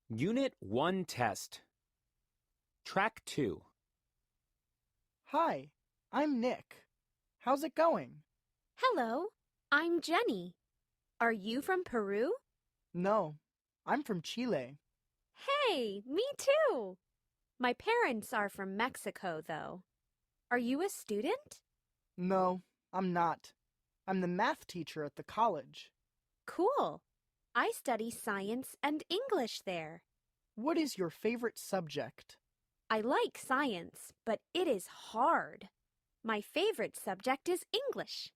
Unit 1 test. Track 2. Hi, I'm Nick. How's it going? Hello, I'm Jenny. Are you from Peru? No, I'm from Chile. Hey, me too. My parents are from Mexico, though. Are you a student? No, I'm not. I'm the math teacher at the college. Cool. I study science and English there. What is your favorite subject? I like science, but it is hard. My favorite subject is English.